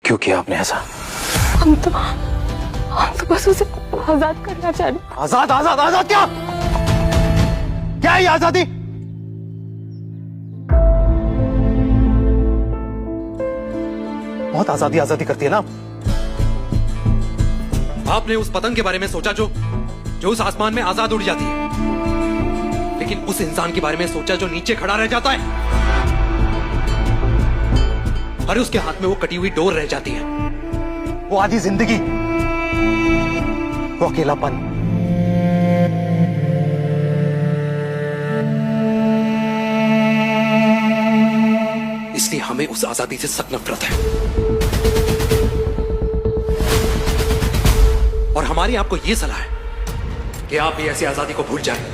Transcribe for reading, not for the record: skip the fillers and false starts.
क्यों किया आपने ऐसा? हम तो बस उसे आजाद करना चाह रहे। आजाद आजाद आजाद क्या? क्या है ये आजादी? बहुत आजादी आजादी करती है ना। आपने उस पतंग के बारे में सोचा जो उस आसमान में आजाद उड़ जाती है, लेकिन उस इंसान के बारे में सोचा जो नीचे खड़ा रह जाता है। अरे उसके हाथ में वो कटी हुई डोर रह जाती है। वो आधी जिंदगी, वो अकेलापन, इसलिए हमें उस आजादी से सख्त नफरत है। और हमारी आपको यह सलाह है कि आप भी ऐसी आजादी को भूल जाएं।